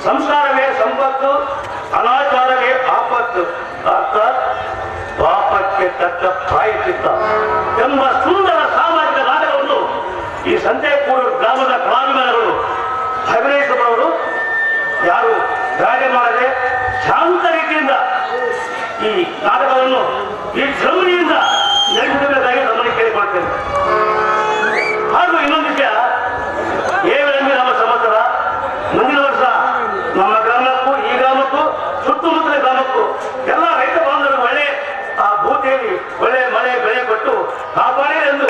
ಸಂಸ್ಕಾರವೇ ಸಂಪತ್ತು, ಅನಾಚಾರವೇ ಆಪತ್ತು, ಅರ್ಥಾತ್ ಪಾಪಕ್ಕೆ ತಕ್ಕ ಪ್ರಾಯಶ್ಚಿತ್ತ ಎಂಬ ಸುಂದರ ಸಾಮಾಜಿಕ ನಾಟಕವನ್ನು ಈ ಸಂತೆಕೂರು ಗ್ರಾಮದ ಕಲಾವಿದರು ಅಭಿನಯಿಸುವವರು ಯಾರು ಗಾಳಿ ಮಾಡದೆ ಶಾಂತ ರೀತಿಯಿಂದ ಈ ನಾಟಕವನ್ನು ಈ ಶ್ರಮಣಿಯಿಂದ ನಡೆಸಬೇಕಾಗಿ ನಮ್ಮನ್ನು ಕೇಳಿಕೊಳ್ತೇನೆ. ಹಾಗೂ ಇನ್ನೊಂದು ವಿಷಯ, ಏವೆಂಬ ನಮ್ಮ ಸಂವತ್ಸರ ಮುಂದಿನ ವರ್ಷ ನಮ್ಮ ಗ್ರಾಮಕ್ಕೂ ಈ ಗ್ರಾಮಕ್ಕೂ ಸುತ್ತಮುತ್ತಲ ಗ್ರಾಮಕ್ಕೂ ಎಲ್ಲ ರೈತ ಬಾಂಧವರು ಒಳ್ಳೆ ಆ ಭೂತಿಯಲ್ಲಿ ಒಳ್ಳೆ ಮಳೆ ಬೆಳೆ ಕೊಟ್ಟು ಕಾಪಾಡಿ ಎಂದು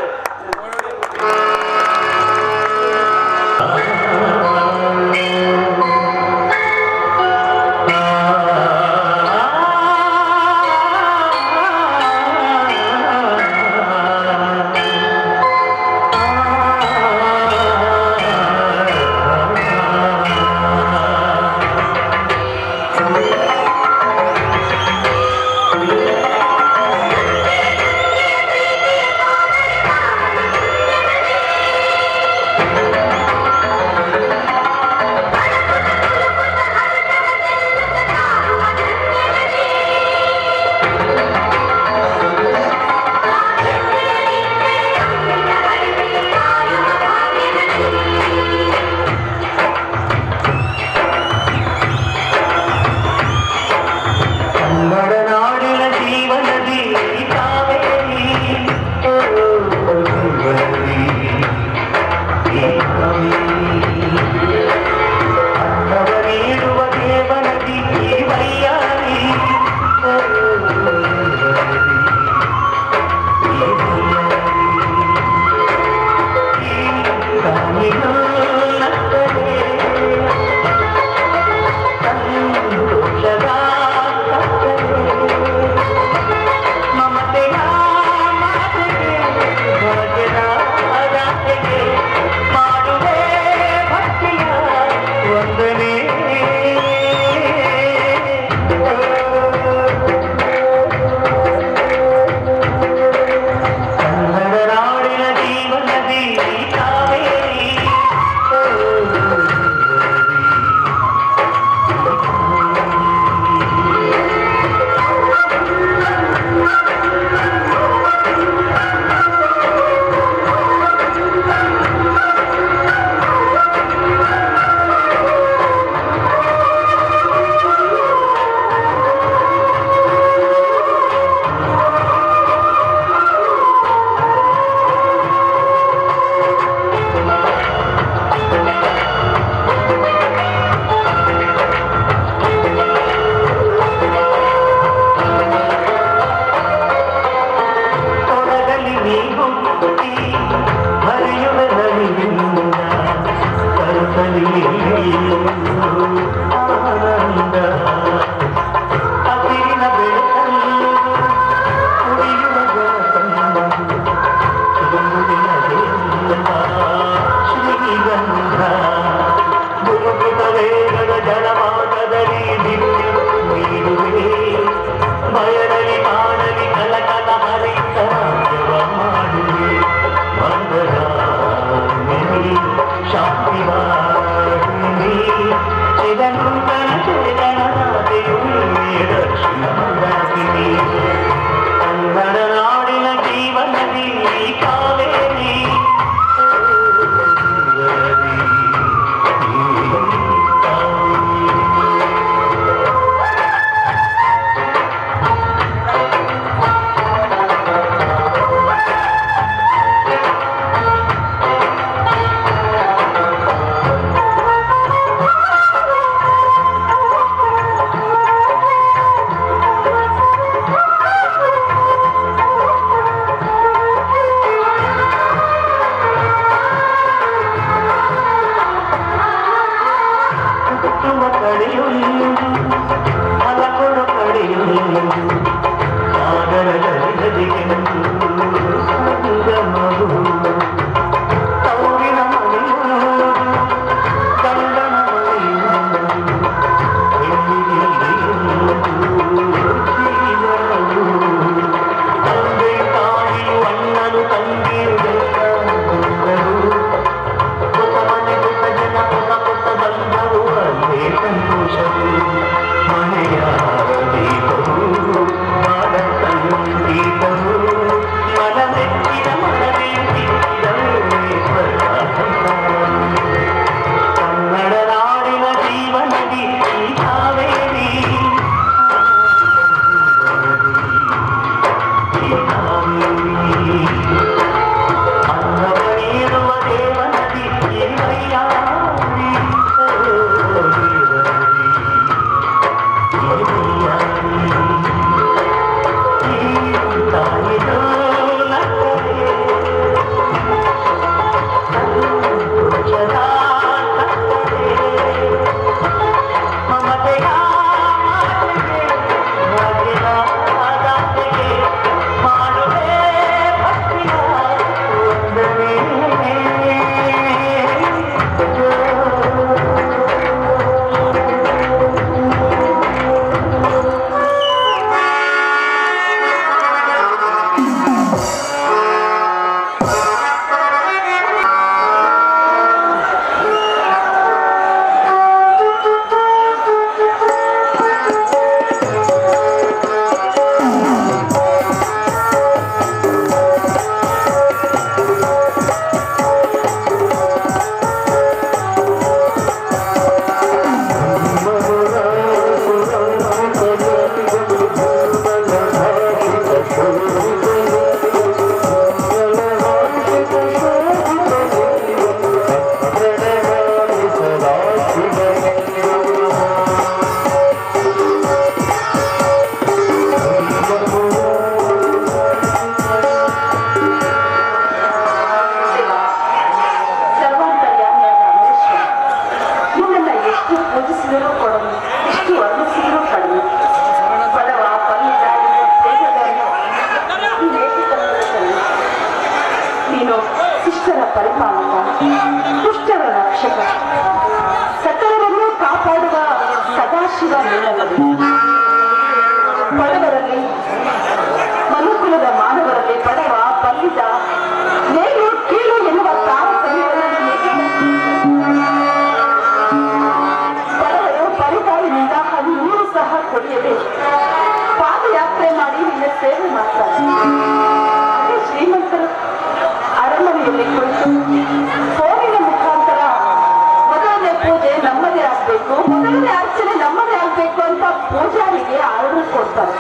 ಪೂಜಾರಿಗೆ ಆರ್ಡರ್ ಕೊಡ್ತಾರೆ.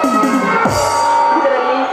ಇದರಲ್ಲಿ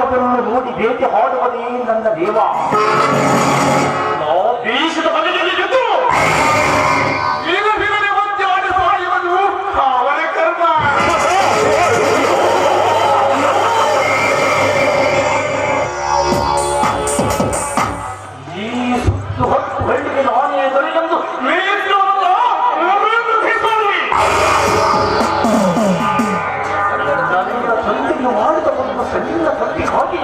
ದೇವತೆಯನ್ನು ನೋಡಿ ಭೇಟಿ ಹಾಡುವುದೇ ನನ್ನ ದೇವ. ಬೀಸದ ಬಗೆಯಲ್ಲಿ ಗೆದ್ದು ಈಗ ಬಿಗಡೆ ಮತ್ತೆ ಆಡಿಸುವುದು ಅವರ ಕರ್ಮ. ಈ ಸುತ್ತು ಹೊತ್ತು ಹಳ್ಳಿಗೆ ನಾನೇ ದೊರೆಯೆಂದು ಸಂಧಿಗೆ ಮಾಡಿದ ಒಂದು ಸಣ್ಣ ಸಂಧಿ ಹಾಕಿ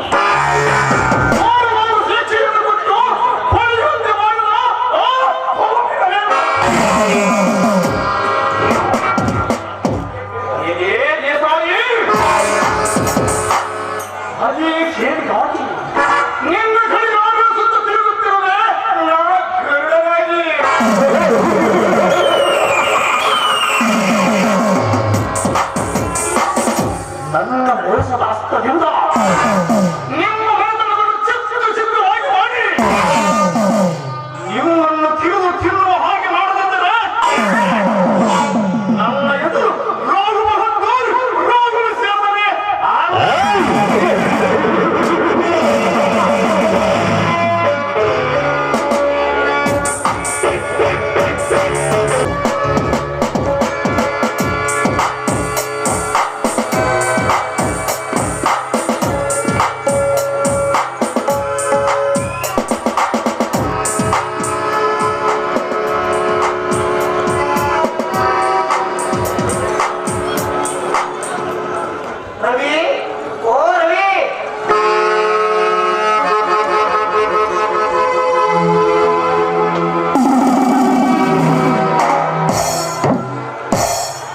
ಅದೇ ಸೇರಿ ಹಾಕಿ ನಿನ್ನ ಕಡೆಗಾದರೂ ಸುತ್ತ ತಿರುಗುತ್ತಿರುವೆ ಗರುಡನಾಗಿ. ನನ್ನ ಮೋಸದ ಹಸ್ತದಿಂದ ನಿಮ್ಮ ಮನೆತನವನ್ನು ಚಿತ್ರ ಚಿತ್ರವಾಗಿ ಮಾಡಿ ನಿಮ್ಮನ್ನು ತಿರುವು ತಿನ್ನುವ ಹಾಗೆ ಮಾಡದಿದ್ದರೆ ನನ್ನ ಎದುರು ರಾಘು ಮಹದ್ದೂರ್ ರಾಘು ಸೇರ್ತಾರೆ. ರವಿ, ಓ ರವಿ,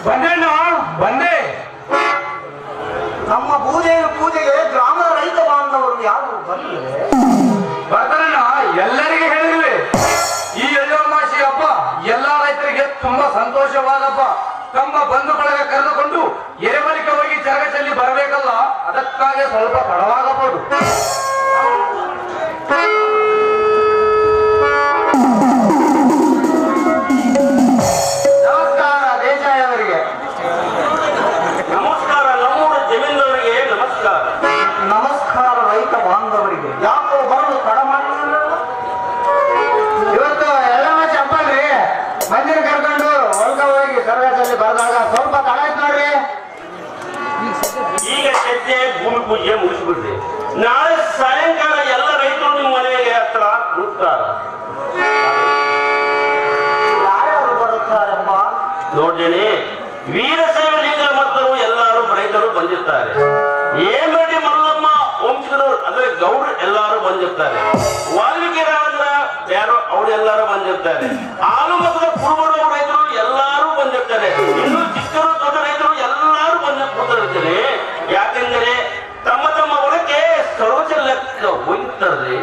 ಬಂದಣ್ಣ ಬಂದೆ. ನಮ್ಮ ಪೂಜೆಗೆ ಗ್ರಾಮದ ರೈತ ಬಾಂಧವರು ಯಾರು ಬರಲಿಲ್ಲ. ಬರ್ತಾರಣ್ಣ, ಎಲ್ಲರಿಗೆ ಹೇಳಿದ್ವಿ. ಈ ಎಳ್ಳಮಾಸಿ ಹಬ್ಬ ಎಲ್ಲಾ ರೈತರಿಗೆ ತುಂಬಾ ಸಂತೋಷವಾದ ಹಬ್ಬ. ತಮ್ಮ ಬಂಧು ಬಳಗ ಕರೆದುಕೊಂಡು ಎರೆಮಲಿಕೆ ಹೋಗಿ ಜಾಗ ಚೆಲ್ಲಿ ಬರಬೇಕಲ್ಲ, ಅದಕ್ಕಾಗಿ ಸ್ವಲ್ಪ ತಡವಾಗಬಹುದು. ನಮಸ್ಕಾರ ದೇಸಾಯಿ ಅವರಿಗೆ. ನಮಸ್ಕಾರ ನಮ್ಮೂರ ಜಮೀನವರಿಗೆ ನಮಸ್ಕಾರ. ನಮಸ್ಕಾರ ರೈತ ಬಾಂಧವರಿಗೆ. ಯಾಕೋ ಬರಲು ತಡ ಮಾಡಿಲ್ಲ. ಇವತ್ತು ಎಳ್ಳಮಾಸಿ ಹಬ್ಬ ಅಲ್ರಿ, ಮಂದಿರ ಕರ್ಕೊಂಡು ಹೊಲ್ಕ ಹೋಗಿ ಸರ್ಗದಲ್ಲಿ ಬರೆದಾಗ ಸ್ವಲ್ಪ ತಡ ಆಯ್ತು ನೋಡ್ರಿ. ಈಗ ಸದ್ಯ ಭೂಮಿ ಪೂಜೆ ಮುಗಿಸ್ಬಿಡ್ರಿ. ನಾಳೆ ಸಾಯಂಕಾಲ ಎಲ್ಲ ರೈತರು ನಿಮ್ಮ ಮನೆಗೆ ಹತ್ರ ಕೂಡ್ತಾರ. ಯಾರ್ಯಾರು ಬರುತ್ತಾರಪ್ಪ? ನೋಡ್ದೇನೆ ವೀರಶೈವ ಲಿಂಗ ಮತ್ತರು ಎಲ್ಲರೂ ರೈತರು ಬಂದಿರ್ತಾರೆ. ಏಮಡಿ ಮಲ್ಲಮ್ಮ ವಂಶದವರು ಅಂದ್ರೆ ಗೌಡ್ರು ಎಲ್ಲರೂ ಬಂದಿರ್ತಾರೆ. ವಾಲ್ಮೀಕಿ ರಾಜರ ಯಾರು ಅವರೆಲ್ಲರೂ ಬಂದಿರ್ತಾರೆ. ಹಾಲು ಮತದ ಕುರುಬರು ರೈತರು ಎಲ್ಲರೂ ಬಂದಿರ್ತಾರೆ. ಇನ್ನು ಚಿಕ್ಕರು ದೊಡ್ಡ ರೈತರು ಎಲ್ಲರೂ ಬಂದಿರ್ತಾರೆ. ಯಾಕೆಂದರೆ ತಮ್ಮ ತಮ್ಮ ಹೊಲಕ್ಕೆ ಸರ್ವಜ ಲೆಕ್ಕ ಹೋಗ್ತಾರೆ.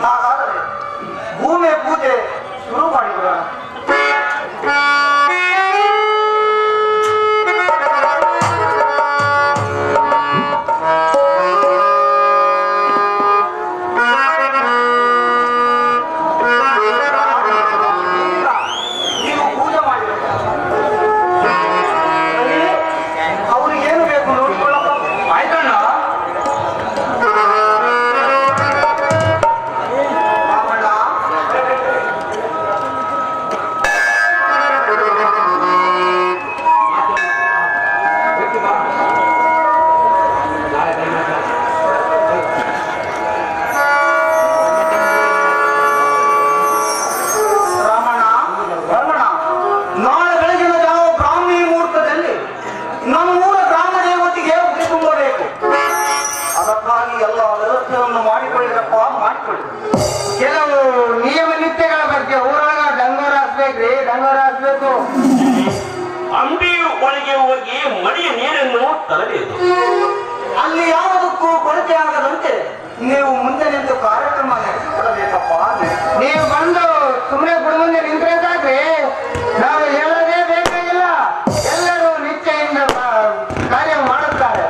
ಹಾಗಾದರೆ ಭೂಮಿ ಪೂಜೆ ಶುರು ಮಾಡಿಬಿಡೋಣ. ನೀವು ಪೂಜೆ ಮಾಡಬೇಕು. ಅವ್ರಿಗೆ ಏನು ಬೇಕು ನೋಡ್ಕೊಳ್ಳಪ್ಪ. ಆಯ್ತಣ್ಣ. ರಾಮಣ್ಣ, ರಾಮಣ್ಣ, ರಾಮಣ್ಣ, ನಾಳೆ ಬೆಳಗಿನ ಜಾವ ಬ್ರಾಹ್ಮಿ ಮುಹೂರ್ತದಲ್ಲಿ ನಮ್ಮೂರ ಗ್ರಾಮ ದೇವತೆಗೆ ಉಡಿ ತುಂಬಬೇಕು. ಅದಕ್ಕಾಗಿ ಎಲ್ಲ ವ್ಯವಸ್ಥೆಯನ್ನು ಮಾಡಿಕೊಳ್ಳಿರಪ್ಪ, ಮಾಡಿಕೊಳ್ಳಿ. ಕೆಲವು ನಿಯಮ ನಿತ್ಯಗಳ ಬಗ್ಗೆ ಊರಾಗ ಡಂಗೋರ ಹಾಕ್ಬೇಕ್ರಿ, ಡಂಗೋರ ಹಾಕ್ಬೇಕು. ಅಂಬಿ ಒಳಗೆ ಹೋಗಿ ಮಡಿಯ ನೀರನ್ನು ತರಬೇಕು. ಅಲ್ಲಿ ಯಾವುದಕ್ಕೂ ಕೊರತೆ ಆಗದಂತೆ ನೀವು ಮುಂದೆ ನಿಂತು ಕಾರ್ಯಕ್ರಮ ನಡೆಸಿಕೊಡಬೇಕಪ್ಪ. ನೀವು ಬಂದು ಸುಮ್ಮನೆ ಮುಂದೆ ನಿಂತ್ರೆ ಸಾಕ್ರಿ, ನಾವು ಹೇಳೋದೇ ಬೇಕಾಗಿಲ್ಲ. ಎಲ್ಲರೂ ನಿಷ್ಠೆಯಿಂದ ಕಾರ್ಯ ಮಾಡುತ್ತಾರೆ.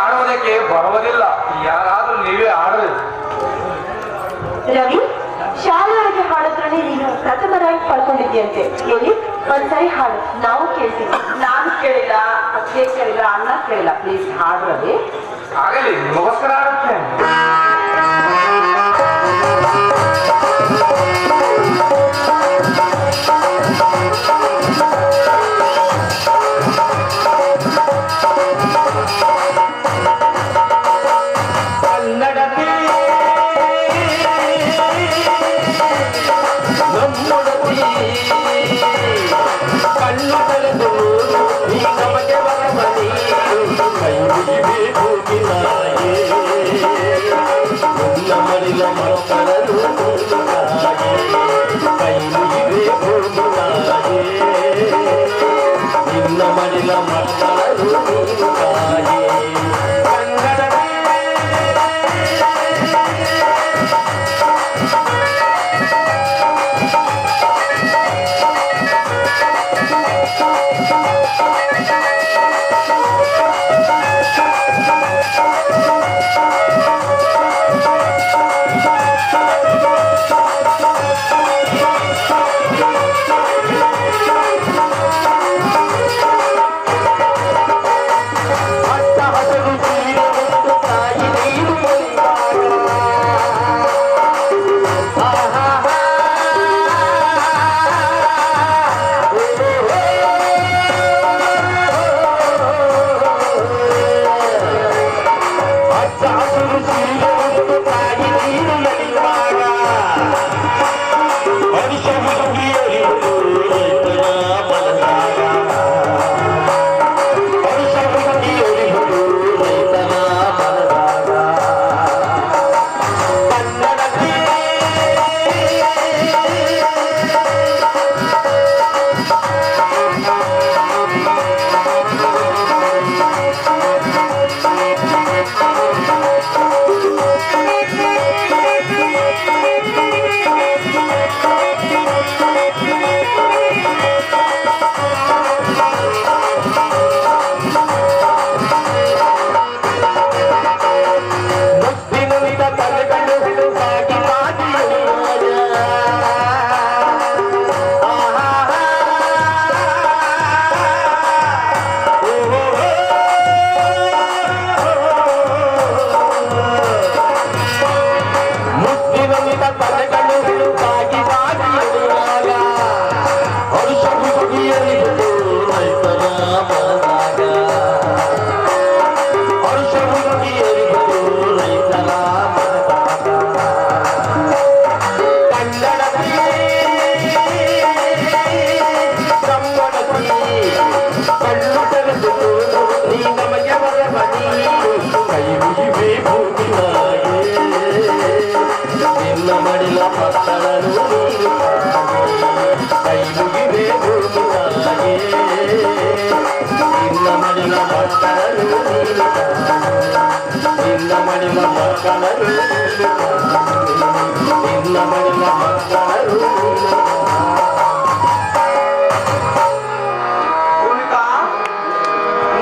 ಆಡುವುದಕ್ಕೆ ಬರುವುದಿಲ್ಲ. ಯಾರಾದ್ರೂ ನೀವೇ ಆಡ್ರಿ. ರವಿ, ಶಾಲೆಯೊಳಗೆ ಹಾಡಿದ್ರೆ ನೀನು ಪ್ರಥಮ ರ್ಯಾಂಕ್ ಪಡ್ಕೊಂಡಿದ್ಯಂತೆ. ಎಲ್ಲಿ ಒಂದ್ಸರಿ ಹಾಡು, ನಾವು ಕೇಳ್ತೀವಿ. ನಾನು ಕೇಳಿಲ್ಲ, ಅತ್ತೆ ಕೇಳಿಲ್ಲ, ಅಣ್ಣ ಕೇಳಿಲ್ಲ. ಪ್ಲೀಸ್ ಹಾಡು ರವಿ. ಆಗಲಿ, ನಿಮಗೋಸ್ಕರ ಆಡುತ್ತೇನೆ.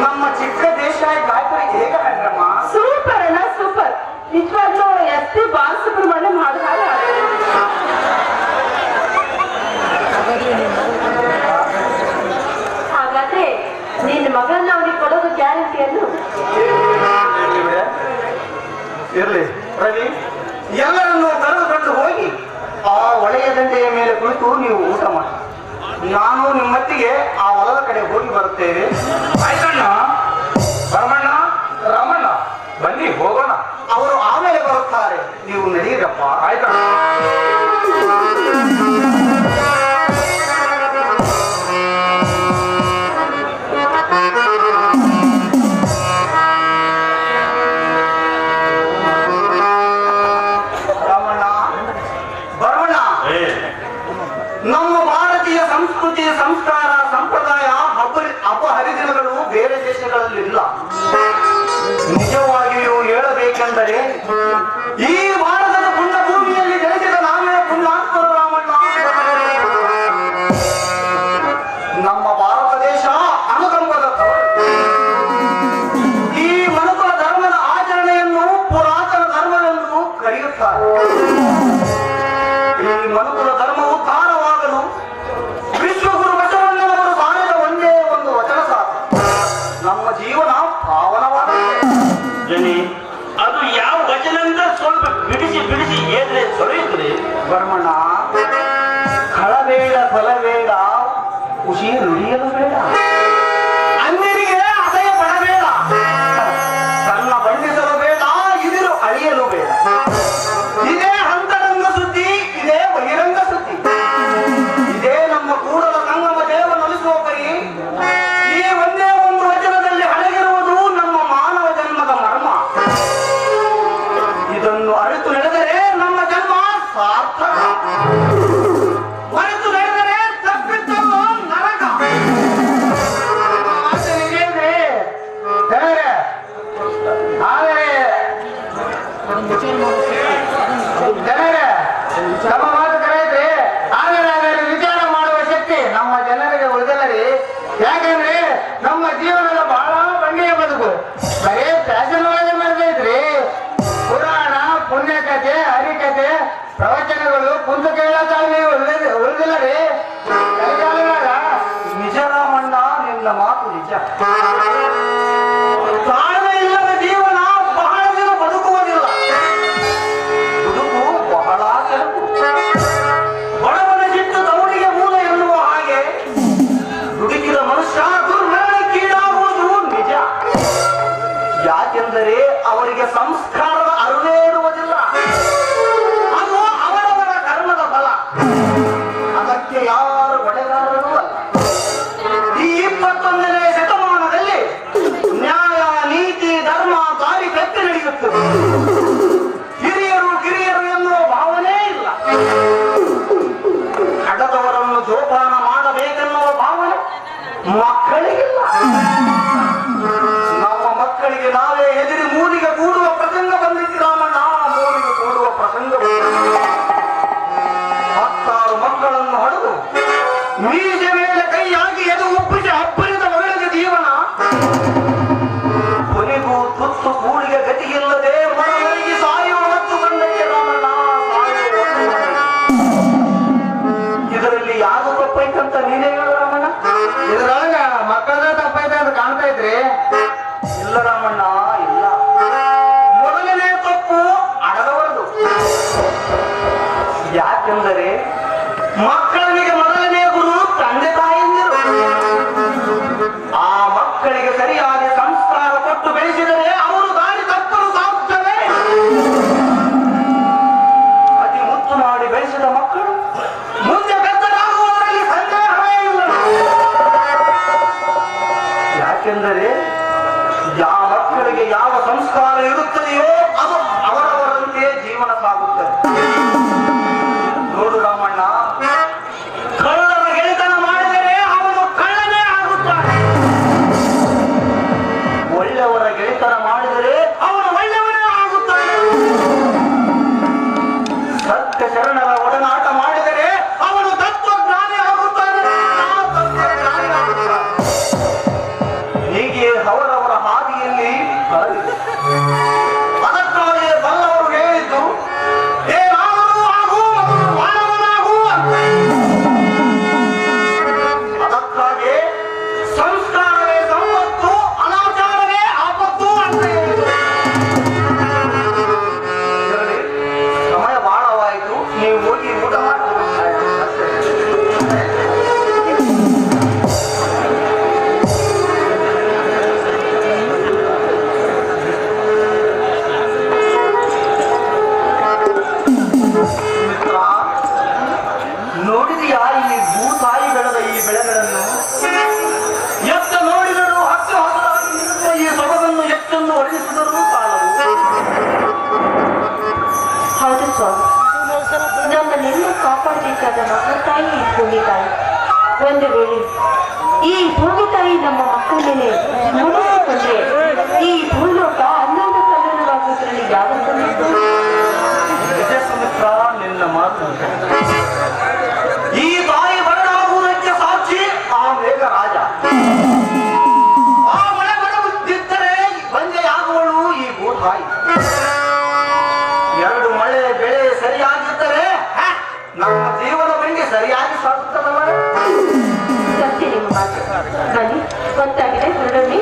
ನಮ್ಮ ಚಿಕ್ಕ ದೇಶ ಗಾಯಕರಿಗೆ ಹೇಗೆ ಹಾಡ್ರಮ್ಮ? ಸೂಪರ್ ಅಣ್ಣ, ಸೂಪರ್. ನಿಜವಾಗ್ಲೂ ಎಸ್.ಪಿ. ಬಾಲಸುಬ್ರಹ್ಮಣ್ಯಂ ಹಾಡು ಹಾಡು. ಹಾಗಾದ್ರೆ ನಿನ್ನ ಮಗನ್ನ ಅವನಿಗೆ ಕೊಡೋದು ಗ್ಯಾರಂಟಿಯನ್ನು? ಇರ್ಲಿ ರವಿ, ಎಲ್ಲರನ್ನು ಕರೆದುಕೊಂಡು ಹೋಗಿ ಆ ಒಳೆಯ ದಂಡೆಯ ಮೇಲೆ ಕುಳಿತು ನೀವು ಊಟ ಮಾಡಿ. ನಾನು ನಿಮ್ಮೊತ್ತಿಗೆ ಆ ಹೊಲದ ಕಡೆ ಹೋಗಿ ಬರುತ್ತೇವೆ. ಆಯ್ತಣ್ಣ. ಭರಮಣ್ಣ, ರಾಮಣ್ಣ, ಬನ್ನಿ ಹೋಗೋಣ. ಅವರು ಆಮೇಲೆ ಬರುತ್ತಾರೆ, ನೀವು ನಡೆಯಿರಪ್ಪ. ಆಯ್ತಣ್ಣ. ನಮ್ಮ ಭಾರತೀಯ ಸಂಸ್ಕೃತಿ, ಸಂಸ್ಕಾರ, ಸಂಪ್ರದಾಯ, ಹಬ್ಬ ಹರಿದಿನಗಳು ಬೇರೆ ದೇಶಗಳಲ್ಲಿ ಇಲ್ಲ. ನಿಜವಾಗಿಯೂ ಹೇಳಬೇಕೆಂದರೆ ಈ ಭಾರತದ ಪುಣ್ಯ ಭೂಮಿಯಲ್ಲಿ ಜನಿಸಿದ ನಾವೇ ಪುಣ್ಯಾತ್ಮರು ರಾಮಣ್ಣ. ನಮ್ಮ ಭಾರತ ದೇಶ ಅನುಕಂಪದ ಈ ಮನುಕುಲ ಧರ್ಮ ಹೇಳಿದ್ದಾರೆ. ಈ ಮನುಕುಲ ಧರ್ಮ ಉದ್ಧಾರವಾಗಲು ವಿಶ್ವಗುರು ಬಸವಣ್ಣನವರು ಸಾರಿದ ಒಂದೇ ಒಂದು ವಚನ ಸಾಕು, ನಮ್ಮ ಜೀವನ ಪಾವನವಾಗಿದೆ. ಜನಿ, ಅದು ಯಾವ ವಚನ ಅಂತ ಸ್ವಲ್ಪ ಬಿಡಿಸಿ ಬಿಡಿಸಿ ಏನ್ರೆ ಸೊಳೆಯುತ್ತದೆ. ಬರ್ಮಣ್ಣ, ಕಳಬೇಡ ಕೊಲಬೇಡ, ಖುಷಿ ನುಡಿಯಲು ಬೇಡ, ಅನ್ಯರಿಗೆ ಅಸಹ್ಯ ಪಡಬೇಡ, ತನ್ನ ಬಣ್ಣಿಸಲು ಬೇಡ, ಇದಿರು ಅಳಿಯಲು ಬೇಡ. ಇದೇ ಅಂತರಂಗ ಸುದ್ದಿ, ಇದೇ ಬಹಿರಂಗ ಸುದ್ದಿ, ಇದೇ ನಮ್ಮ ಕೂಡಲ ಸಂಗಮ ದೇವ ನಲಿಸುವ ಪರಿ. ಈ ಒಂದೇ ಒಂದು ವಚನದಲ್ಲಿ ಅಡಗಿರುವುದು ನಮ್ಮ ಮಾನವ ಜನ್ಮದ ಮರ್ಮ. ಇದನ್ನು ಅರಿತು ನಡೆದರೆ ನಮ್ಮ ಜನ್ಮ ಸಾರ್ಥಕ, ಮರೆತು ನಡೆದರೆ ತಪ್ಪಿದ್ದನ್ನು ನರಕ. ಆದರೆ ಜನರೇ ತಮ್ಮ ಮಾತು ಕರೆಯಿದ್ರೆ ಆದರೆ ಅದನ್ನು ವಿಚಾರ ಮಾಡುವ ಶಕ್ತಿ ನಮ್ಮ ಜನರಿಗೆ ಉಳಿದಲ್ಲರಿ. ಯಾಕಂದ್ರೆ ನಮ್ಮ ಜೀವನದ ಬಹಳ ಭಂಗಿಯ ಬದುಕು ಬರೇ ಫ್ಯಾಷನ್ ಒಳಗೆ ಮೆರೆದೈತ್ರಿ. ಪುರಾಣ, ಪುಣ್ಯಕಥೆ, ಹರಿಕಥೆ, ಪ್ರವಚನಗಳು ಕುಂತು ಕೇಳತಾಗಿ ಉಳಿದಿಲ್ಲರಿ. ಕೈಗಾಲದಾಗ ನಿಜ ರಾಮಣ್ಣ, ನಿನ್ನ ಮಾತು ನಿಜ. ತಾಳ್ಮೆ ಇಲ್ಲದ ಜೀವನ ಬಹಳ ದಿನ ಬದುಕುವುದಿಲ್ಲ. ಬದುಕು ಬಹಳ ಕೆಳಕು. ಬಡವನ ಸಿಟ್ಟು ತವರಿಗೆ ಮೂಲ ಎನ್ನುವ ಹಾಗೆ ದುಡುಕಿದ ಮನುಷ್ಯ ದುರ್ಮರಣಕ್ಕೀಡಾಗುವುದು ನಿಜ. ಯಾಕೆಂದರೆ ಅವರಿಗೆ ಸಂಸ್ಕಾರದ ಅರಿವೇ ಇರುವುದಿಲ್ಲ. ಅದು ಅವರವರ ಕರ್ಮದ ಫಲ. ಅದಕ್ಕೆ ಯಾರು ಹೊಣೆಗಾರರೂ ಅಲ್ಲ. ಈ 21ನೇ ಶತಮಾನದಲ್ಲಿ ನ್ಯಾಯ, ನೀತಿ, ಧರ್ಮ ದಾರಿ ಬೆಟ್ಟ ನಡೆಯುತ್ತದೆ. ಹಿರಿಯರು ಕಿರಿಯರು ಎನ್ನುವ ಭಾವನೆ ಇಲ್ಲ. ಹಡದವರನ್ನು ಜೋಪಾನ ಮಾಡಬೇಕೆನ್ನುವ ಭಾವನೆ ಮಕ್ಕಳಿಗಿಲ್ಲ. ನಮ್ಮ ಮಕ್ಕಳಿಗೆ ನಾವೇ ಎದುರಿ ಮೂಲಿಗೆ ಕೂಡುವ ಪ್ರಸಂಗ ಬಂದಿತ್ತು ರಾಮಣ್ಣ. ಮೂಲಿಗೆ ಕೂಡುವ ಪ್ರಸಂಗ 10 ಮಕ್ಕಳನ್ನು ಹೊಡೆದು ಮೀಸೆ ಮೇಲೆ ಕೈಯಾಗಿ ಎದು ಒಪ್ಪಿಸಿ ಅಪ್ಪರಿದ ಮಗಳಿಗೆ ಜೀವನ. ಕೊನೆಗೂ ತುತ್ತು ಕೂಡಿಗೆ ಗತಿಯಿಲ್ಲದೆ ಮರಗಳಿಗೆ ಸಾಯುವ ಹೊತ್ತು ಬಂದಕ್ಕೆ ರಾಮಣ್ಣ, ಸಾಯುವ ಹೊತ್ತು ಬಂದಕ್ಕೆ. ಇದರಲ್ಲಿ ಯಾರು ತಪ್ಪೈತಂತ ನೀನೇ ಹೇಳು ರಾಮಣ್ಣ. ಇದರೊಳಗ ಮಕ್ಕಳದ ತಪ್ಪೈತೆ ಅಂತ ಕಾಣ್ತಾ ಇದ್ರಿ. ಇಲ್ಲ ರಾಮಣ್ಣ, ಇಲ್ಲ. ಮೊದಲನೇ ತಪ್ಪು ಅಡದವರದು. ಯಾಕೆಂದರೆ ಮಕ್ಕಳಿಗೆ ಮೊದಲನೇ ಗುರು ತಂದೆ ತಾಯಿಯಂದಿರು. ಆ ಮಕ್ಕಳಿಗೆ ಸರಿಯಾದ ಸಂಸ್ಕಾರ ಕೊಟ್ಟು ಬೆಳೆಸಿದರೆ ಅವರು ದಾರಿ ತಪ್ಪಲು ಸಾಗುತ್ತವೆ. ಅತಿ ಮುತ್ತು ಮಾಡಿ ಬೆಳೆಸಿದ ಮಕ್ಕಳು ಮುಂದೆ ಬೆತ್ತರಾಗುವುದರಲ್ಲಿ ಸಂದೇಹವೇ ಇಲ್ಲ. ಯಾಕೆಂದರೆ ಯಾವ ಮಕ್ಕಳಿಗೆ ಯಾವ ಸಂಸ್ಕಾರ ಇರುತ್ತದೆಯೋ ಅದು ಅವರವರಂತೆ ಜೀವನ ಸಾಗುತ್ತದೆ. ನೋಡು ರಾಮಣ್ಣ, ಕಳ್ಳರ ಗೆಳೆತನ ಮಾಡಿದರೆ ಅವನು ಕಳ್ಳನೇ ಆಗುತ್ತಾನೆ. ಒಳ್ಳೆಯವರ ಗೆಳೆತನ ಮಾಡಿದರೆ ಅವನು ಒಳ್ಳೆಯವನೇ ಆಗುತ್ತಾನೆ. ಸತ್ಯ ಶರಣರ ಒಡನಾಟ ಮಾಡಿದರೆ ಅವನು ತತ್ವಜ್ಞಾನಿ ಆಗುತ್ತಾನೆ. ತತ್ವಜ್ಞಾನಿ ಆಗುತ್ತಾನೆ. ಹೀಗೆ ಅವರವರ ಹಾದಿಯಲ್ಲಿ ಕಳೆದಿದೆ. ಅದಕ್ಕಾಗಿ ಬಲ್ಲವರು ಹೇಳಿದ್ದು ಏನಾದರೂ ಆಗು ಮತ್ತು ಮಾನವನಾಗು ಅಂತ. ಅದಕ್ಕಾಗಿ ಸಂಸ್ಕಾರವೇ ಸಂಪತ್ತು, ಅನಾಚಾರವೇ ಆಪತ್ತು ಅಂತ ಹೇಳಿದರು. ಇದರಲ್ಲಿ ಸಮಯ ಬಹಳವಾಯಿತು, ನೀವು ಹೋಗಿ ಊಟ ಮಾಡ್ತೀವಿ. ನೋಡಿದೆಯಾ ಈ ಭೂತಾಯಿ ಬೆಳೆದ ಈ ಬೆಳೆಗಳನ್ನು? ಎತ್ತ ನೋಡಿದರೂ ಹತ್ತು ಹಸಿರಾಗಿ ನಿಂತ ಈ ಸೊಬಗನ್ನು ಎಷ್ಟೊಂದು ವರ್ಣಿಸಿದರೂ ಸಾಲದು. ಹೌದು ಸ್ವಾಮಿ, ನಮ್ಮನ್ನೆಲ್ಲ ಕಾಪಾಡಬೇಕಾದ ಮಕ್ಕಳ ತಾಯಿ ಈ ಭೂಮಿ ತಾಯಿ. ಒಂದು ವೇಳೆ ಈ ಭೂಮಿ ತಾಯಿ ನಮ್ಮ ಮಕ್ಕಳ ಮೇಲೆ ಮುಡಿಸಿಕೊಂಡ್ರೆ ಈ ಭೂಲೋಕ ಅನ್ನೊಂದು ಕನ್ನಡವಾಗುವುದರಲ್ಲಿ ಯಾವ ಸಂದೇಹ? ನಿಜ ಸುಮಿತ್ರ, ನಿನ್ನ ಮಾತು. ಈ ತಾಯಿ ಬರಡಾಗುವುದಕ್ಕೆ ಸಾಕ್ಷಿ ಆ ಮೇಘರಾಜ. ಆ ಮಳೆ ಬರುತ್ತಿದ್ದರೆ ಬಂದೆಯಾಗುವಳು ಈ ಭೂತಾಯಿ. 2 ಮಳೆ ಬೆಳೆ ಬನ್ನಿ, ಗೊತ್ತಾಗಿದೆ ಹೊರಡೋಣ.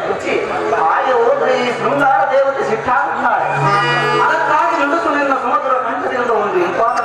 ರುಚಿ ಹಾಗೆ ಹೋದ್ರೆ ಈ ಶೃಂಗಾರ ದೇವತೆ ಸಿಟ್ಟಾಗ್ತಾಳೆ. ಅದಕ್ಕಾಗಿ ನುಡಿಸು ನಿನ್ನ ಸಮುದ್ರ ಕಂಠದಿಂದ ಒಂದು ಇಂಪಾದ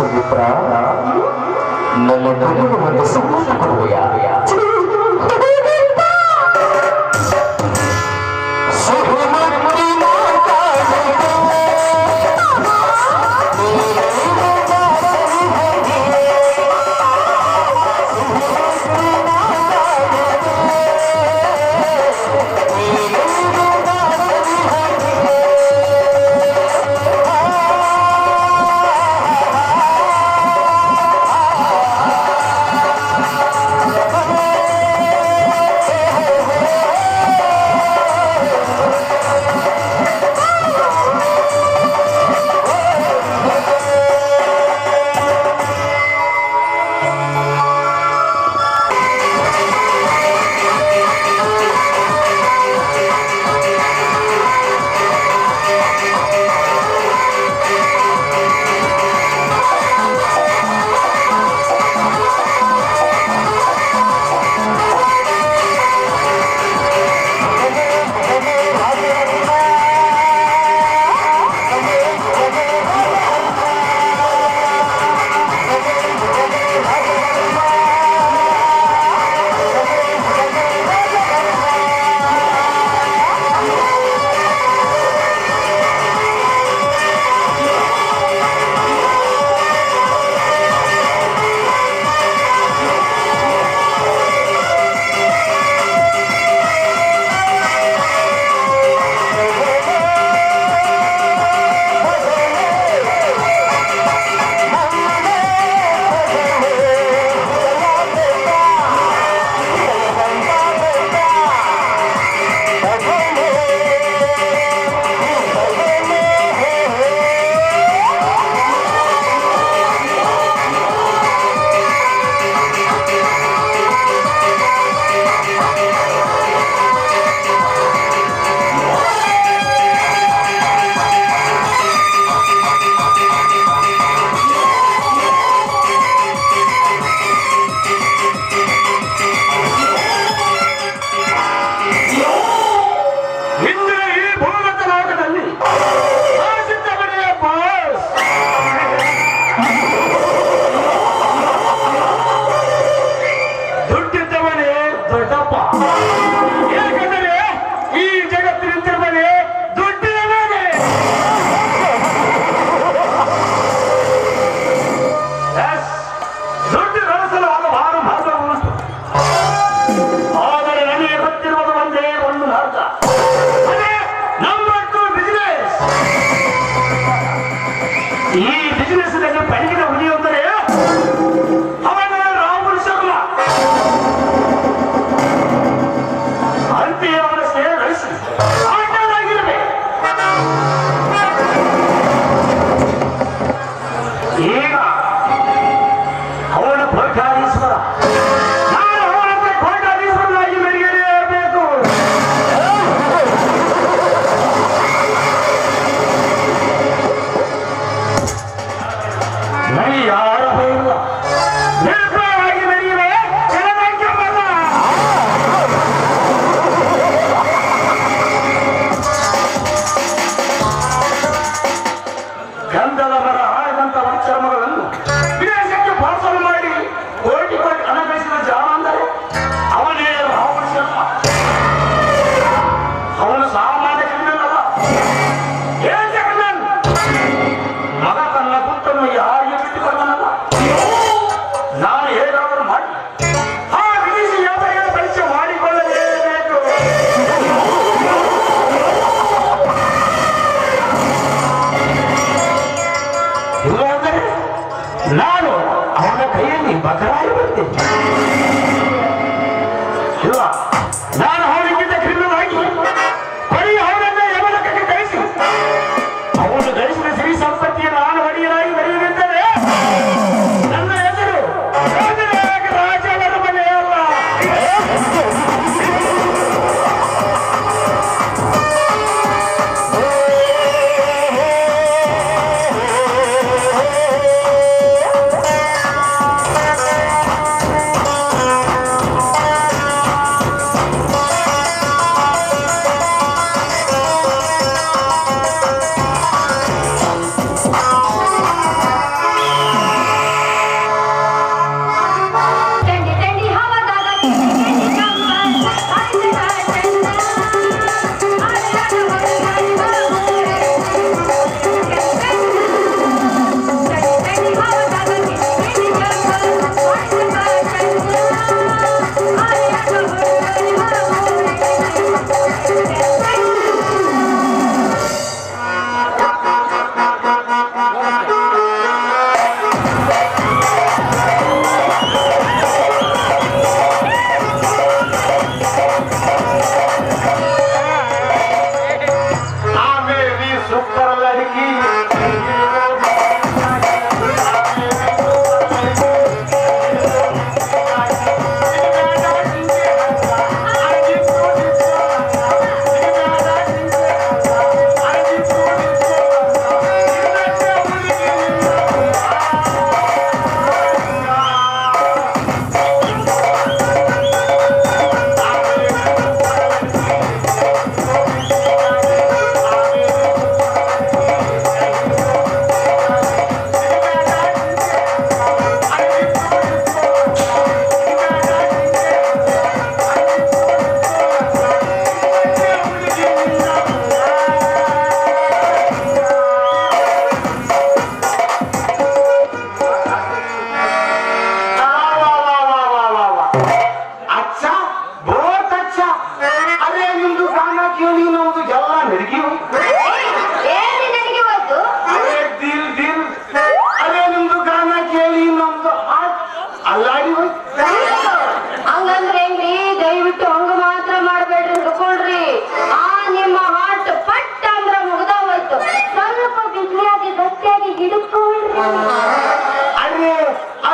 ಸುಮಿತ್ರ ನನ್ನ ಮಗನ ಒಂದು ಸಂಬಂಧ ಕೊಡುವೆಯಾ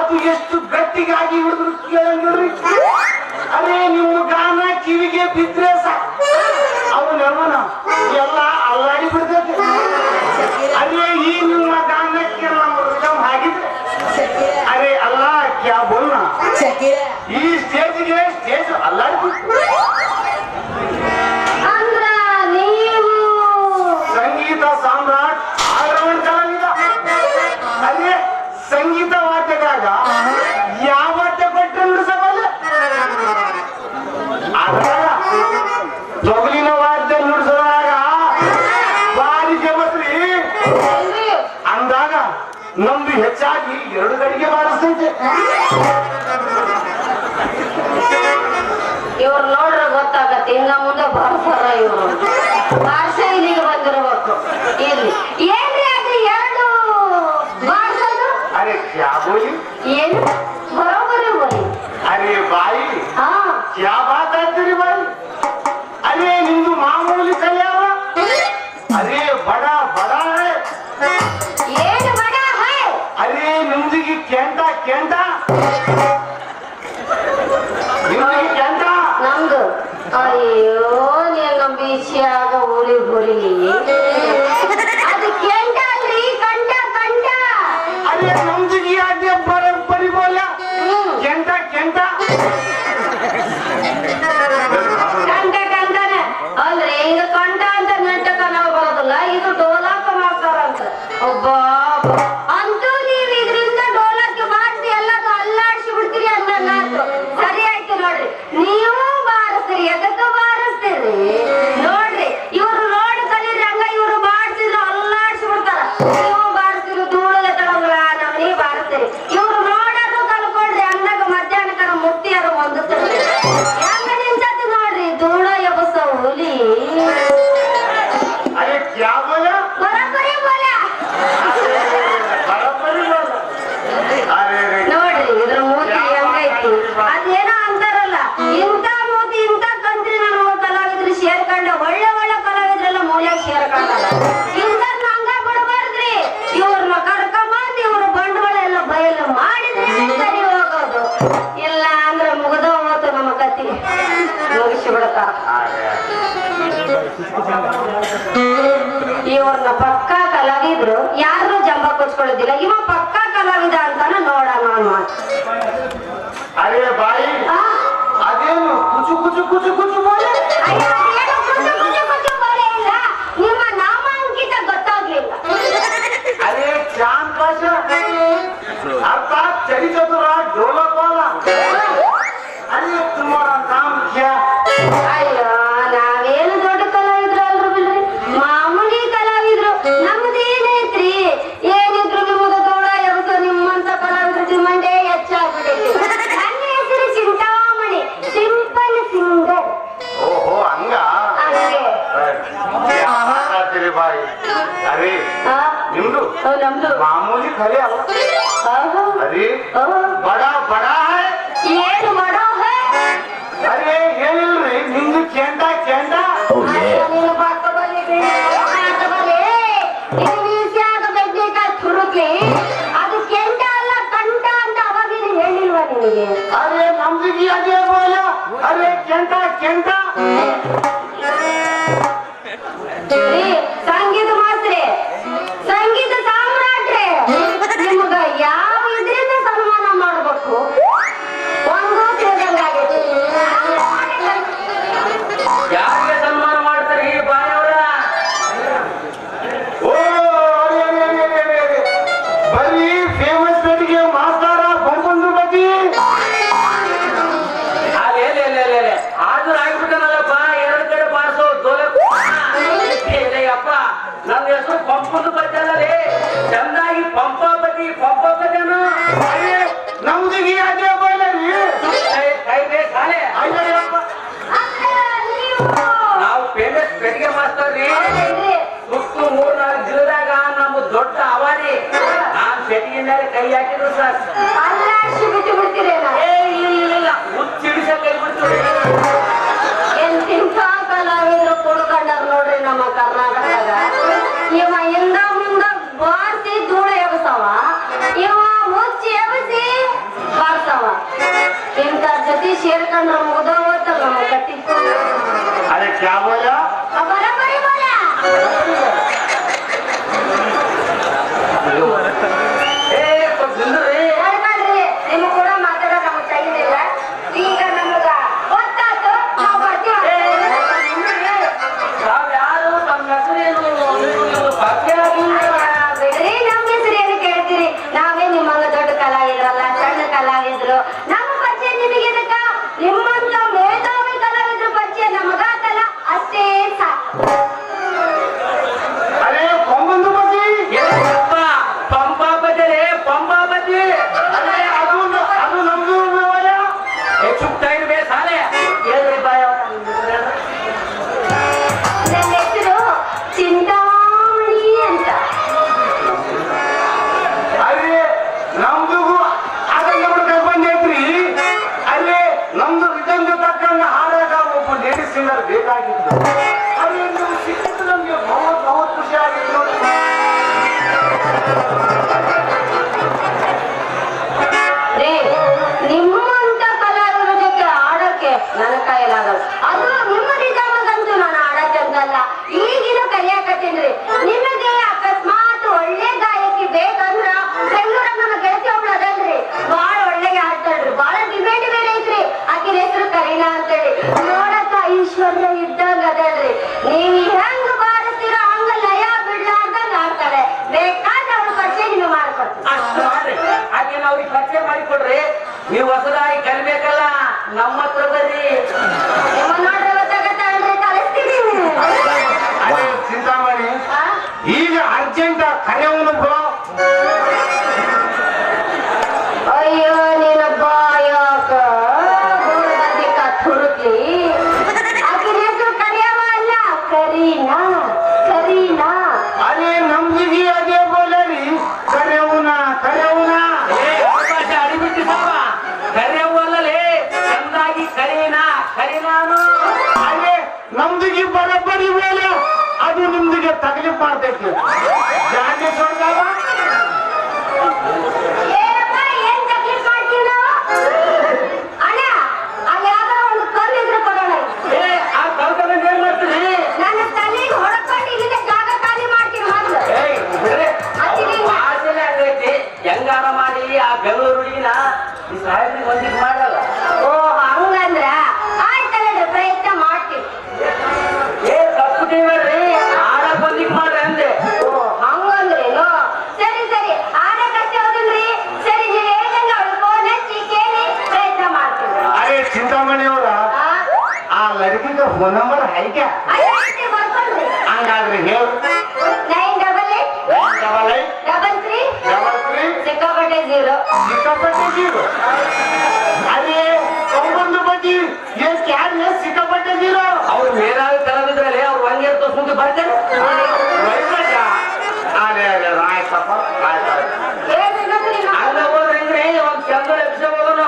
ಅದು ಎಷ್ಟು ಗಟ್ಟಿಗಾಗಿ ಹಿಡಿದ್ರು ಕೇಳಂಗಿಲ್ರಿ. ಅದೇ ನಿಮ್ಮ ಗಾನ ಕಿವಿಗೆ ಬಿದ್ರೆ ಸಾಕು ಅವನವನ ಎಲ್ಲ ಅಲ್ಲಾಡಿ ಬಿಡ್ತೈತೆ. ಅದೇ ಈ ನಿಮ್ಮ ಗಾನಕ್ಕೆ ನಮ್ಮ ರಿದಮ್ ಹಾಗಿದ್ರೆ ಅರೆ ಅಲ್ಲ ಕ್ಯಾ ಬೋಲ್ನ ಈ ಸ್ಟೇಜ್ಗೆ ಸ್ಟೇಜ್ ಅಲ್ಲಾಡ್ಬಿಟ್ಟು. ಅಂದ್ರ ನೀವು ಸಂಗೀತ ಸಾಮ್ರಾಟ್ ಆಲ್ರೌಂಡ್ ಕಲಾವಿದ. ಅದೇ ಸಂಗೀತ ವಾದ್ಯದಾಗ ಯಾವ ವಾದ್ಯ ಕೊಟ್ಟರೆ ನುಡಿಸಬಲ್ಲ. ಆದಾಗ ತೊಗಲಿನ ವಾದ್ಯ ನುಡಿಸೋದಾಗ ಭಾರಿ ಜಮಸ್ರಿ ಅಂದಾಗ ನಮ್ದು ಹೆಚ್ಚಾಗಿ 2 ಗಡಿಗೆ ಬಾರಿಸ್ತೈತೆ. ಇವ್ರು ನೋಡ್ರೆ ಗೊತ್ತಾಗತ್ತೆ ಇನ್ನ ಮುಂದೆ ಬಾರ್ಸಾರ ಇವ್ರು ಭಾಷ ಇಲ್ಲಿಗೆ ಬಂದಿರ್ಬೇಕು. ಇಲ್ಲಿ ಏನ್ರಿ ಅದು 2 ಬಾರ್ಸೋದು? ಅರೆ ಕ್ಯಾ ಬೋಲಿ ಏನು ಬರೋಬರಿ ಬೋಲಿ. ಅರೆ ಬಾಯಿ ಹಾ ಕ್ಯಾ ಬಾತ್ ಆಯ್ತೀರಿ ಬಾಯಿ. ಅರೆ ನಿಮ್ದು ಮಾಮೂಲಿ ಕಲ್ಯಾಣ. ಅರೆ ಬಡ ಬಡ ಹೈ. ಏನು ಬಡ ಹೈ? ಅರೆ ನಿಮ್ದಿಗೆ ಕೆಂಟ ಕೆಂಟ ನಿಮ್ದಿಗೆ ಕೆಂಟ. ನಮ್ದು ಅಯ್ಯೋ ನಿನ್ನ ಬೀಸಿಯಾಗ ಹುಳಿ ಹುಳಿ ಅದು ಕೆಂಟ ಅಲ್ರಿ ಕಂಠ ಕಂಠ. ಅರೆ ನಮ್ದಿಗೆ ಅದೇ ಬರೋಬ್ಬರಿ ಬೋಲ ಕೆಂಟ ಕೆಂಟ. ಕಂಠ ಕಂಠನೆ ಅಲ್ರಿ ಈಗ ಕಂಠ ಅಂತ ನಾಟಕ ನಾವು ಬರೋದಿಲ್ಲ, ಇದು ಡೋಲಾಕ ಮಾಡ್ತಾರಂತ. ಒಬ್ಬ ಅಂತೂ ನೀವು ಇದರಿಂದ ಡೋಲಕ್ಕೆ ಬಾರಿಸಿ ಎಲ್ಲದು ಅಲ್ಲಾಡಿಸಿ ಬಿಡ್ತೀರಿ ಅನ್ನೋದು ಸರಿ ಆಯ್ತು ನೋಡ್ರಿ. ನೀವು ಬಾರಿಸ್ತೀರಿ ಎದಕ್ಕೆ ಬಾರಿಸ್ತೀರಿ ನೋಡ್ರಿ. ಇವ್ರು ನೋಡಿ ಕಲೀರಿ ಹಂಗ ಇವ್ರು ಬಾರಿಸಿದ್ರು ಅಲ್ಲಾಡಿಸಿ ಬಿಡ್ತಾರ. ನೀವು ಬಾರಿಸ್ತೀರಿ ಧೂಳಿಗೆ ತಗೊಂಡ್ರ ನಮ್ಮನಿ ಬಾರಿಸ್ತೀರಿ. ಇವ್ರು ನೋಡೋದು ಕಲ್ಕೊಳ್ರಿ ಅಂದಾಗ ಮಧ್ಯಾಹ್ನಕರ ಮುಕ್ತಿಯರು ಹೊಂದುತ್ತಾರೆ. ಹೆಂಗ ನಿಂತದ್ದು ನೋಡ್ರಿ ಧೂಳ ಎಬಸ ಹುಲಿ. ಅರೆ ಕ್ಯಾ ಬೋಲ ಬರೋಬ್ಬರಿ ಬೋಲ. ಬರೋಬ್ಬರಿ ಬೋಲ. ಅರೆ ನೋಡ್ರಿ ಇದ್ರ ಮೂತಿ ಹೆಂಗೈತಿ ಅದೇನೋ ಅಂತಾರಲ್ಲ, ಇಂಥ ಮೂತಿ ಇಂಥ ಕಂತ್ರಿ ನಮ್ಮ ಕಲಾವಿದ್ರು ಸೇರ್ಕೊಂಡ ಒಳ್ಳೆ ಒಳ್ಳೆ ಕಲಾವಿದ್ರೆಲ್ಲ ಮೂಲೆಗೆ ಸೇರ್ಕೊಂಡಲ್ಲ. ಇಂಥದ್ನ ಹಂಗ ಬಿಡಬಾರ್ದ್ರಿ. ಇವ್ರನ್ನ ಕರ್ಕೊಂಬಂದು ಇವ್ರ ಬಂಡವಾಳ ಎಲ್ಲ ಬಯಲು ಮಾಡಿದ್ರೆ ಸರಿ ಹೋಗೋದು. ಇಲ್ಲ ಅಂದ್ರೆ ಮುಗ್ದ ಹೋತು ನಮ್ಮ ಕತಿ ಮುಗಿಸಿ ಬಿಡ್ತಾರ. ಇವ್ರನ್ನ ಪಕ್ಕಾ ಕಲಾವಿದ್ರು ಯಾರು ಜಂಬ ಕೊಚ್ಕೊಳ್ಳೋದಿಲ್ಲ. ಇವ ಪಕ್ಕಾ ಕಲಾವಿದ ಅಂತಾನ ನೋಡೋಣ ಮಾತು. ಅರೆ ಬಾಯಿ ಅದೇನು ಕುಚು ಕುಚು ಕುಚು ಕುಚು ಬೋಲೆ. ಅಯ್ಯೋ, ಅದೇನೋ ಕುಚು ಕುಚು ಕುಚು ಬರೇ ಇಲ್ಲ. ನಿಮ್ಮ ನಾಮಾಂಕಿತ ಗೊತ್ತಾಗ್ಲಿಲ್ಲ. ಅರೆ ಚಾಂದ್ ಪಾಷ ಅರ್ಥಾತ್ ಚರಿ ಚತುರ ढोलक वाला. अरे तुम्हारा नाम क्या? ಅಯ್ಯೋ ನಾವೇನು ದೊಡ್ಡ ಕಲಾವಿದ್ರು ಅಲ್ರು ಬಿಡ್ರಿ, ಮಾಮೂಲಿ ಕಲಾವಿದ್ರು. ನಮ್ದೇನೈತ್ರಿ ಏನಿದ್ರು ನಿಮ್ಮದು ದೂಳ ಎಬಸ ನಿಮ್ಮಂತ ಕಲಾವಿದ್ರು ಡಿಮಾಂಡೇ ಹೆಚ್ಚಾಗ್ಬಿಟ್ಟೈತಿ. ನನ್ನ ಹೆಸರು ಚಿಂತಾಮಣಿ, ಸಿಂಪಲ್ ಸಿಂಗರ್. ओहो हंग ಹಂಗೆ तेरे भाई. अरे निम्दु ನಮ್ದು मामूली खरे अಲ್ಲ. अरे बड़ा बड़ा है. ಏನು ಮಾಡೋ ಹೇ? अरे ಏನಿಲ್ರಿ ನಿಮ್ದು ಕೆಂಟ ಕೆಂಟ. Oh yeah. ನೀನು ಪಕ್ಕದಲ್ಲಿ ಹಾಕಬಲ್ಲೆ. ಇದು ಮೀಸ್ಯಾಗ ಬೆಡ್ಡಿಕಾಯಿ ತುರುಕಿ ಅದು ಕೆಂಟ ಅಲ್ಲ ಕಂಠ ಅಂತ ಅವಾಗಿನ ಹೇಳಿಲ್ವಾ ನಿನಗೆ? अरे ನಮ್ದಿಗೆ ಅದೇ ಬೋಲ. अरे ಕೆಂಟ ಕೆಂಟ. ರೀ, ಸಂಗೀತ ಮಾಸ್ತ್ರಿ, ಸಂಗೀತ ಸಾಮ್ರಾಟ್ರೆ, ನಿಮ್ಗ ಯಾವ ಇದರಿಂದ ಸನ್ಮಾನ ಮಾಡ್ಬೇಕು ಒಂದು ತಿಳಿದಂಗಾಗೈತಿ. ಯಾರಿಗೆ ಸನ್ಮಾನ ಮಾಡ್ತಾರೆ ಈ ಬಾಯವರ? ಓ ಅರೆ ಅರೆ ಅರೆ ಅರೆ ಅರೆ. ಬರೀ ಫೇಮಸ್ ಪೇಟಿಗೆ ಮಾಸ್ತಾರ ಬಂಬಂದು ಬದಿ. ಅಲ್ಲೇ ಆದ್ರೂ ಆಗ್ಬಿಟ್ಟನಲ್ಲಪ್ಪ 2 ಕಡೆ ಬಾರಿಸೋ ದೋಲೆ. ಅಪ್ಪ ನನ್ನ ಹೆಸರು ಪಂಪದು ಬಜ್ಜಲ್ಲೇ ಚಂದಾಗಿ ಪಂಪಾಪತಿ ಪಂಪಾಪತಿಯನ್ನು ನಮ್ದಿಗೆ ಅದೇ ಬೋಲ ರೀ. ಕೈ ಬೇ ಕಾಲೆ. ಅಯ್ಯಪ್ಪ ಅಂದ್ರೆ ನೀವು ನಾವು ಫೇಮಸ್ ಪೆಟ್ಟಿಗೆ ಮಾಸ್ತರ್ ರೀ. ಹೌದೇನ್ರಿ? ಸುತ್ತು 3-4 ಜಿಲ್ಲೆದಾಗ ನಮ್ಮ ದೊಡ್ಡ ಅವಾರಿ. ನಾನ್ ಪೆಟ್ಟಿಗೆ ಮೇಲೆ ಕೈ ಹಾಕಿದ್ರು ಸರ್. ಅಲ್ಲಾಡ್ಸಿ ಬಿಟ್ಟು ಬಿಡ್ತೀರೇನ? ಇಲ್ಲ ಹುಚ್ಚಿಡಿಸ ಕೈ ಬಿಟ್ಟು. ಎಂತಿಂತ ಕಲಾವಿದ್ರು ಕುಡ್ಕೊಂಡಾರ ನೋಡ್ರಿ ನಮ್ಮ ಕರ್ನಾಟಕದಾಗ. ಇವ ಹಿಂದ ಮುಂದ ಬಾರಿಸಿ ಧೂಳ ಎಬಸವ, ಇವ ಮುಚ್ಚಿ ಎಬಸಿ ಇಂಥ ಜೊತೆ ಸೇರ್ಕೊಂಡ್ರೆ ಮುಗ್ದೋತ ನಮ್ಮ ಕಟ್ಟಿ अरे क्या बोला ಬರಬರಿ ಬೋಲ ಹೇಳ್ಕೊಳ್ರಿ ನಿಮ್ ಕೂಡ ಮಾತಾಡೋ ನಮ್ಗೆ ಟೈಮ್ ಇಲ್ಲ ಈಗ ನಮಗ ಗೊತ್ತಾತು ನಾವು ಬರ್ತೀವಿ ಯಾರು ತಮ್ಮ ಹೆಸರೇನು ಬಿಡ್ರಿ ನಮ್ಮ ಹೆಸರು ಏನು ಕೇಳ್ತೀರಿ ನಾವೇ ನಿಮ್ಮಂಗ ದೊಡ್ಡ ಕಲಾವಿದ್ರಲ್ಲ ಸಣ್ಣ ಕಲಾವಿದ್ರು ನಮ್ಮ ಪರಿಚಯ ನಿಮಗೆ ಎದಕ್ಕ ನಿಮ್ಮಂತ ಮೇಧಾವಿ ಕಲಾವಿದ್ರ ಪರಿಚಯ ನಮಗಾತಲ್ಲ ಅಷ್ಟೇ ಸಾಕು अरे ಕೊಂಬಂದು ಬಜ್ಜಿ ಪಂಪಾಪತಿ ಅರೆ ಅದು ನಮ್ದು ವ್ಯವಹಾರ ಚುಪ್ತ ಇರ್ಬೇ ಸಾಲೆ ಹೇಳ್ರಿ ಬಾಯ ನನ್ನ ಹೆಸರು ಚಿಂತಾಮಣಿ ಅಂತ ಅರೆ ನಮ್ದು ಅದನ್ನ ಬಂದೈತ್ರಿ ಅರೆ ನಮ್ದು ಇದೊಂದು ತಕ್ಕಂಗ ಹಾಡಾಗ ಒಬ್ಬ ಲೇಡೀಸ್ ಸಿಂಗರ್ ಬೇಕಾಗಿತ್ತು ಅರೆ ನೀವು ಸಿಕ್ಕಿದ್ದು ನಮ್ಗೆ ಬಹುತ್ ಖುಷಿ ಆಗಿತ್ತು ನೋಡಿ ರೇ ನಿಮ್ಮಂತ ಕಲಾವಿದರ ಜೊತೆ ಆಡಕ್ಕೆ ನನ್ನ ಕೈಲಾಗಲ್ಲ ಅದು ನಿಮ್ಮ ನಿಜಾಮಗಂತೂ ನಾನು ಆಡಕ್ಕೆ ಅಂತಲ್ಲ ಈಗಿನ ಕಲಿಯಾಕತ್ತೀನ್ರಿ ನಿಮಗೆ ಅಕಸ್ಮಾತ್ ಒಳ್ಳೆ ಗಾಯಕಿ ಬೇಕಂದ್ರ ಬೆಂಗಳೂರಾಗ ನನ್ನ ಗೆಳತಿ ಒಬ್ಳು ಅದಲ್ರಿ ಬಾಳ ಒಳ್ಳೆ ಆಡ್ತಾಳ್ರಿ ಬಾಳ ಡಿಬೇಟ್ ಬೇರೆ ಐತ್ರಿ ಆಕಿನ ಹೆಸರು ಕರೀನಾ ಅಂತೇಳಿ ನೋಡಕ್ಕ ಐಶ್ವರ್ಯ ಇದ್ದಂಗ ಅದಲ್ರಿ ನೀವ್ ಹೆಂಗ್ ಬಾರಿಸ್ತೀರೋ ಹಂಗ ಲಯ ಬಿಡ್ಲಾರ್ದಂಗ ಆಡ್ತಾಳೆ ಬೇಕಾದ್ರೆ ಅವ್ರ ಪರಿಚಯ ನೀವು ಮಾಡ್ಕೊಡ್ತೀನಿ ಅಷ್ಟು ಮಾಡ್ರಿ ಹಾಗೆ ಅವ್ರಿಗೆ ಪರಿಚಯ ಮಾಡಿಕೊಡ್ರಿ ನೀವು ಹೊಸದಾಗಿ ಕಲಿಬೇಕಲ್ಲ ನಮ್ಮ ಹತ್ರ ಬರ್ರಿ ನಿಮ್ಮ ನೋಡ್ರಿ ಗೊತ್ತಾಗತ್ತಲ್ರಿ ಕಲಿಸ್ತೀನಿ ಅರೆ ಚಿಂತಾಮಣಿ ಆ? ಈಗ ಅರ್ಜೆಂಟ್ ಕರೆಯವನು ಬ್ರೋ ಅಯ್ಯೋ ನಿನ್ನ ಬಾಯಾಕ ಗುರುಬದಿಕ ತುರುಕ್ಲಿ ಆಕಿನ ಹೆಸರು ಕರಿಯವ ಅಲ್ಲ ಕರೀನಾ ಕರೀನಾ ಅರೆ ನಮ್ದು ಅದೇ ಬೋಲರಿ ಕರೆಯವನ ಅವಕಾಶ ಅಡಿಬಿಟ್ಟು ಸಾವ ಕರೆಯವ್ವಲ್ಲೇ ಚಂದಾಗಿ ಕರೀನಾನು ಅರೆ ನಮ್ದಿಗೆ ಬರಬ್ಬರಿ ಬೋಲೆ ಅದು ನಿಮ್ದಿಗೆ ತಕ್ಲೀಫ್ ಮಾಡ್ತೈತಿ ಜಾನೆ ಸೊಡ್ದಾವ ಏನಪ್ಪ ಏನ್ ತಕ್ಲೀಫ್ ಮಾಡ್ತೀವಿ ನಾವು ಅಣ್ಣ ಅಲ್ಲಿ ಯಾವ್ದಾರ ಒಂದು ಕಲ್ಲಿದ್ರೆ ಕೊಡೋಣ ಆ ಕಲ್ತನ ಏನ್ ಮಾಡ್ತೀರಿ ನನ್ನ ತಲೆಗೆ ಹೊಡ್ಕೊಂಡು ಇಲ್ಲಿಂದ ಜಾಗ ಖಾಲಿ ಮಾಡ್ತೀನಿ ಮೊದ್ಲು ಬಿಡ್ರಿ ಭಾಷೆನೇ ಹಂಗೈತಿ ಹೆಂಗಾರ ಮಾಡಿ ಆ ಬೆಂಗಳೂರು ಹುಡುಗಿನ ಈ ಸಾಹೇಬ್ರಿಗೆ ಒಂದಿಗೆ ಮಾಡಲ್ಲ ಓ ಹಂಗಂದ್ರ ಆಯ್ತಲ್ಲ ಪ್ರಯತ್ನ ಮಾಡ್ತೀವಿ ತಪ್ಪು ಮಾಡ್ರಿ ಆಡಕ್ ಒಂದಿಗೆ ಮಾಡ್ರಿ ಅಂದೆ ಓ ಹಂಗಂದ್ರೇನು ಸರಿ ಸರಿ ಆಡಕತ್ತೆ ಹೌದಲ್ರಿ ಸರಿ ನೀವ್ ಹೇಳ್ದಂಗ ಅವಳು ಫೋನ್ ಹಚ್ಚಿ ಕೇಳಿ ಪ್ರಯತ್ನ ಮಾಡ್ತೀವಿ ಅರೆ ಚಿಂತಾಮಣಿ ಅವರ ಆ ಲड़की ಫೋನ್ ನಂಬರ್ ಹೈಕ್ಯಾ ಅಯ್ಯೋ ಬರ್ಕೊಂಡ್ರಿ ಹಂಗಾದ್ರೆ ಹೇಳು 9888 33 ಸಿಕ್ಕಾಪಟ್ಟೆ 0 ಸಿಕ್ಕಾಪಟ್ಟೆ ಜೀರೋ ಅರೆ ಕೊಂಬಂದು ಬಜ್ಜಿ ಸಿಕ್ಕಾಪಟ್ಟೆ ಜೀರೋ ಅವ್ರು ಮೇಲಾಗಿ ಕಲಾವಿದ್ರಲ್ಲಿ ಅವ್ರು ಹಂಗೆ ತೋರ್ಸ್ಕೊಂಡು ಬರ್ತಾರೆ ಅರೆ ಅರೆ ಆಯ್ತಪ್ಪ ಆಯ್ತಾಯ್ತು ಹೇಳ್ಬೇಕಂದ್ರೆ ಹಂಗ ಹೋದ್ರಂಗ್ರಿ ಒಂದ್ ಚಂದ ಎಪಿಸೋಡ್ ಹೋಗೋಣ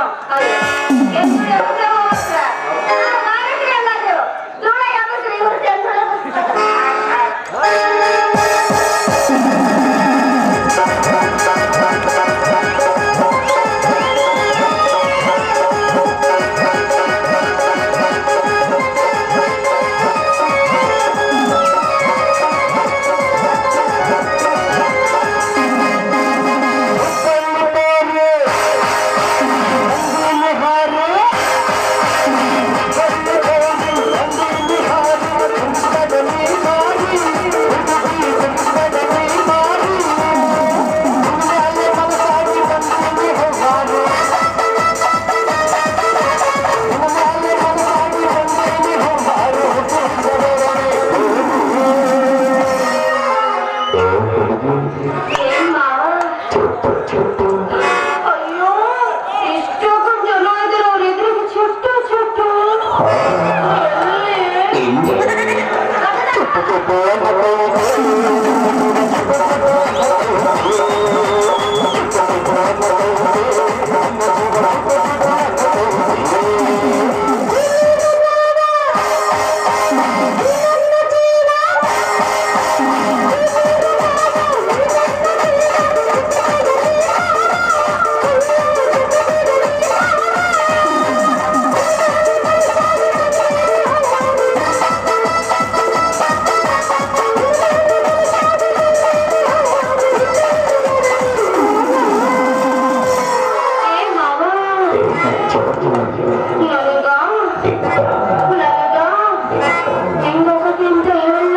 ಹೆಂಗೋಗಕ್ಕಿಂತ ಹೇಳ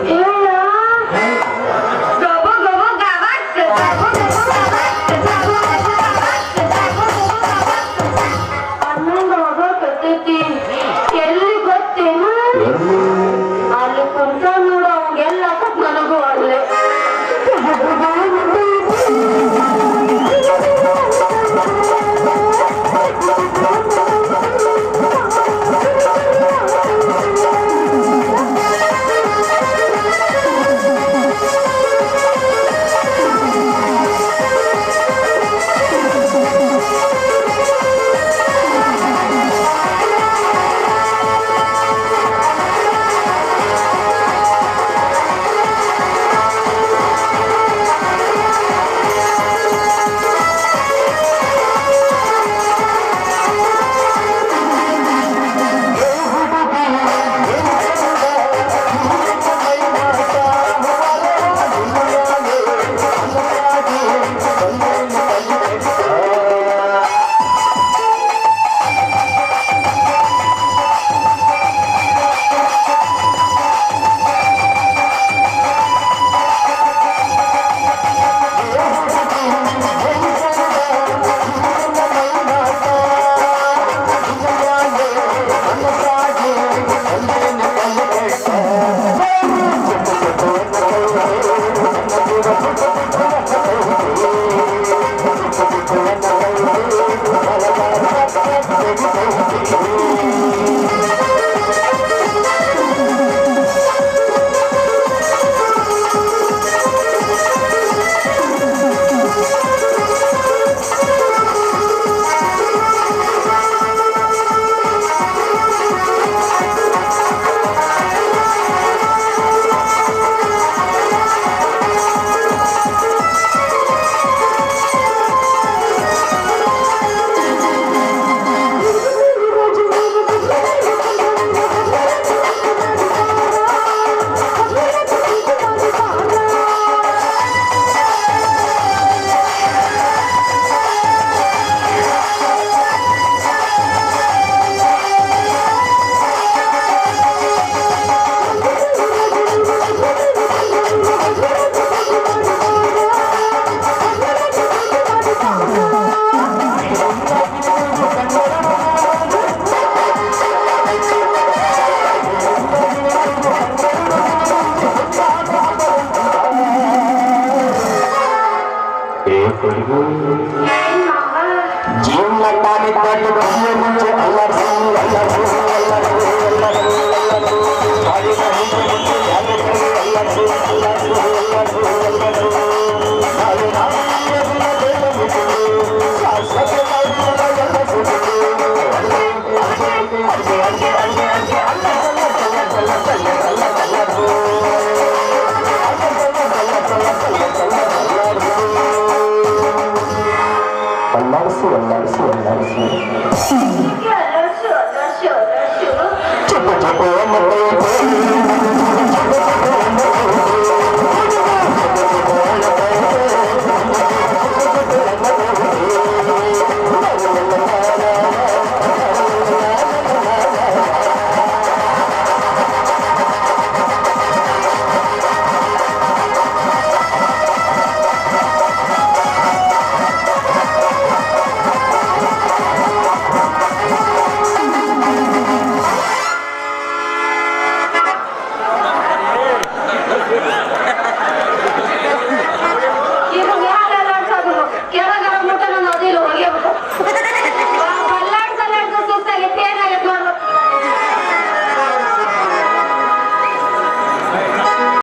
ಹೇಳ ಗಬ ಗಬ ಗಬಟ್ ಅನ್ನೊಂದು ಹೋಗಕತ್ತೈತಿ ಎಲ್ಲಿ ಗೊತ್ತೇನು ಅಲ್ಲಿ ಕುಂತ ನೋಡು ಅವಂಗೆಲ್ಲ ನನಗೂ ಅಲ್ಲೇ ಚುಪ್ಪು ಚುಪ್ಪು